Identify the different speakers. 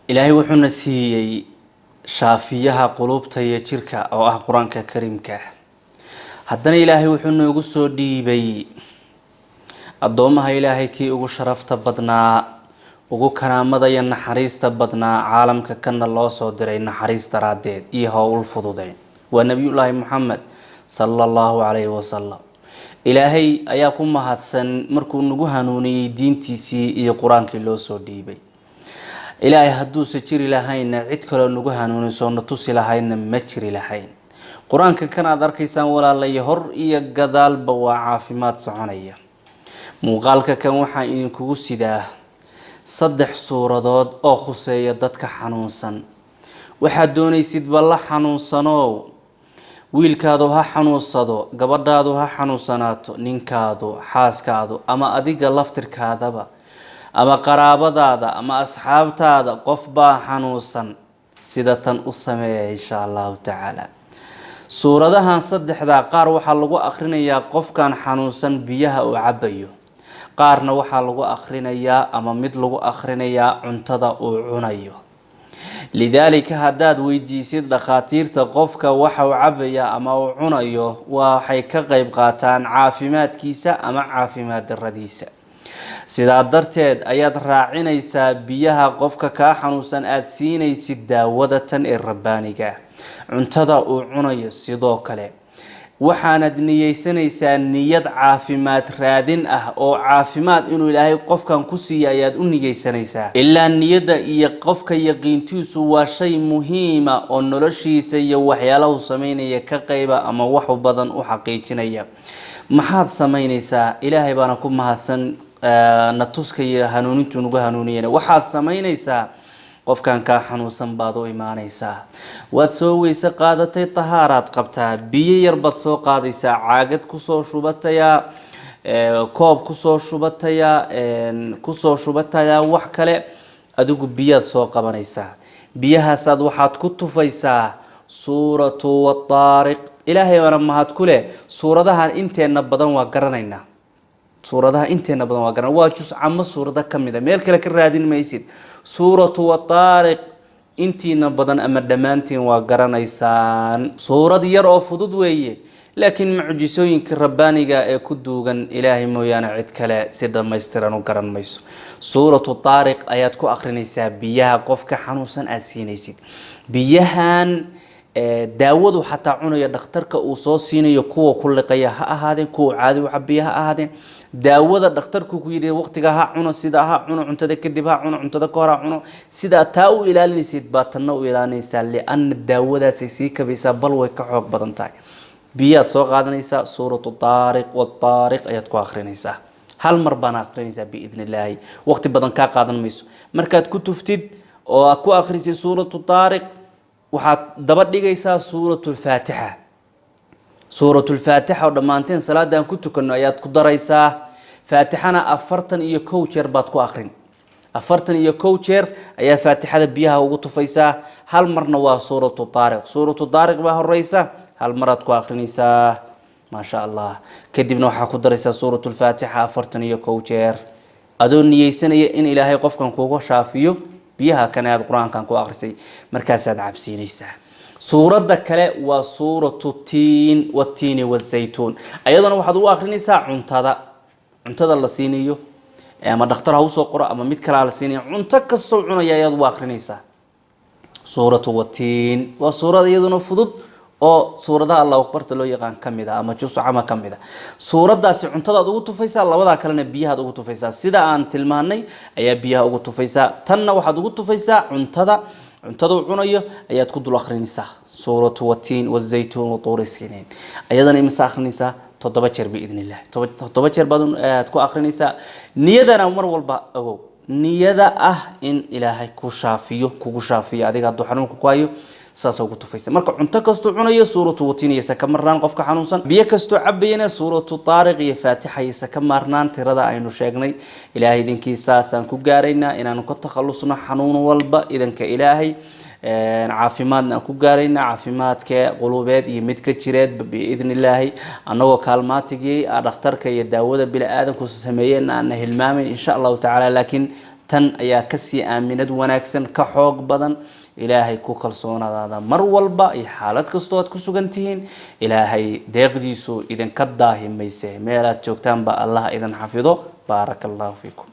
Speaker 1: إلهي وحنا سيي شافيها قلوب تيجيرك أو قرآن كريمك haddana ilaahay wuxuu noogu soo dhiibay adoomaha ilaahay kii ugu sharafta badnaa ugu karaamada iyo naxariista badnaa caalamka kana loo soo diray naxariis daraadeed iyo hawl fududeyn waa nabiyullaahi muxamed sallallahu alayhi wasallam ilaahay ayaa ku mahadsan markuu nagu hanuuniyay diintiisii iyo quraankii loo soo dhiibay ilaahay hadduu jiri lahayn cid kale nagu hanuuniso na tusi lahayn ma jiri lahayn quraanka kan aad arkaysaan walaalay hor iyo gadaalba waa caafimaad soconaya muuqaalka kan waxa idinkugu sidaa 3 suuradood oo khuseeya dadka xanuunsan waxa doonaysid bal xanuunsano wiilkaadu ha xanuunsado gabadhaadu ha xanuunsanaato ninkaadu xaaskaadu ama adiga laftirkaadaba ama qaraabadaada ama asxaabtaada qof baa xanuunsan sida tan u sameeya insha Allah ta'ala suuradahan saddexda qaar waxa lagu akhrinayaa qofkan xanuunsan biyaha uu cabayo qaarna waxa lagu akhrinayaa ama mid lagu akhrinayaa cuntada uu cunayo lidaalika hadaad weydiisid dhaqaatiirta qofka waxa uu cabaya ama uu cunayo waxay ka qayb qaataan caafimaadkiisa ama caafimaad daradiisa sidaa darteed ayaad raacinaysaa biyaha qofka ka xanuunsan aad siinaysid daawada tan ee rabbaaniga cuntada uu cunayo sidoo kale waxaanad niyeysanaysaa niyad caafimaad raadin ah oo caafimaad inuu ilaahay qofkan ku siiyay ayaad u niyeysanaysaa ilaa niyada iyo qofka yaqiintiisu waa shay muhiim ah oo noloshiisa iyo waxyaalaha uu sameynaya ka qayba ama wax badan u xaqiijinaya maxaad sameynaysaa ilaahay baana ku mahadsan natuska iyo hanuunintu nugu hanuuniyeen waxaad sameynaysaa qofkan ka xanuunsan baad u iimaanaysaa waad soo weyse qaadatay tahaaraad qabtaa biyo yar baad soo qaadaysaa caagad ku soo shubataya koob ku soo shubataya wax kale adigu biyaad soo qabanaysaa biyahaasaad waxaad ku tufaysaa suuratu wat-taariq ilaahay wana mahad ku leh suuradahan inteena badan waa garanaynaa suuradaha inteena badan waa garan waa juz ama suurada kamida meel kale ka raadin maysid suuratu wat-taariq intiina badan ama dhamaantiin waa garanaysaan suurad yar oo fudud weeye laakiin mucjisooyinka rabbaaniga ee ku duugan ilaahay mooyaane cid kale si dhameystiran u garan mayso suuratu wat-taariq ayaad ku akhrinaysaa biyaha qofka xanuunsan aad siinaysid biyahan daawadu xataa cunaya dhakhtarka uu soo siinayo kuwa ku liqaya ha ahaadeen kuwa caadi u cabiya ha ahaadeen daawada dhakhtarku ku yiri waqtiga ha cuno sida ha cuno cuntada kadib ha cuno cuntada ka hor ha cuno sida taa u ilaalinaysid baatanna u ilaalinaysaa lian daawadaas si kabaysa bal way ka xoog badan tahay biyaad soo qaadanaysaa suuratu taariq wat-taariq ayaad ku akhrinaysaa hal mar baan akhrinaysaa biidnillaahi waqti badan ka qaadan mayso markaad ku tuftid oo aad ku akhrisay suuratu taariq waxaad daba dhigaysaa suuratul faatiha suuratul faatiha oo dhamaanteen salaadan ku tukano ayaad ku daraysaa faatixana 41 jeer baad ku akhrin 41 jeer ayaa faatixada biyaha ugu tufaysaa hal marna waa suuratul taariq baa horeysa hal maraad ku akhrinaysaa ma sha Allah kadibna waxa ku daraysaa suuratul faatiha 41 jeer adoo niyeysanaya in ilaahay qofkan kuugu shaafiyo biyaha kan aad quraankan ku akhrisay markaas aad cabsiinaysaa suurada kale waa suuratu tiin wat-tiin waz-zaytuun ayadana waxaad u akhrinaysaa cuntada la siinayo ama dhakhtar ha u soo qoro ama mid kale la siinayo cunto kasto cunaya ayaad u akhrinaysaa suuratu wat-tiin waa suurada iyaduna fudud oo suuradaha Allah akbarta loo yaqaan kamida ama juz ama kamida suuradaasi cuntada ugu tufaysaa labada kalena biyaha ugu tufaysaa sida aan tilmaanay ayaa biyaha ugu tufaysaa tanna waxaad ugu tufaysaa cuntada cunayo ayaad ku dul akhrinaysaa suuratu wat-tiin waz-zaytuun wa tuuri siniin ayadana imisa akhrinaysaa 7 jeer biidnillah 7 jeer baad ku akhrinaysaa niyadana mar walba ogow niyada ah in ilaahay ku shaafiyo kugu shaafiyo adiga xanuunka ku hayo saas ugu tufaysa marka cunto kasto cunayo suuratu wat-tiin iyo ka marnaan qofka xanuunsan biyo kasto cabayna suuratu taariq iyo faatiha iyo ka marnaan tirada aynu sheegnay ilaahay idinkiisa aan ku gaarayna inaan ku takhalusno xanuun walba idanka ilaahay caafimaadna ku gaarayna caafimaadka qulubeed iyo mid ka jireed biidnillaahi anagoo kaalmaatigii dhakhtarka iyo daawada bini aadanku sameeyeen aan hilmaamin insha Allah ta'ala laakiin tan ayaa kasii aaminad wanaagsan ka xoog badan ilaahay ku kalsoonadaada mar walba iyo xaalad kastoo aad ku sugan tihiin ilaahay deeqdiisu idinka daahimayse meelaad joogtaanba allah idin xafido baaraka allahu fiikum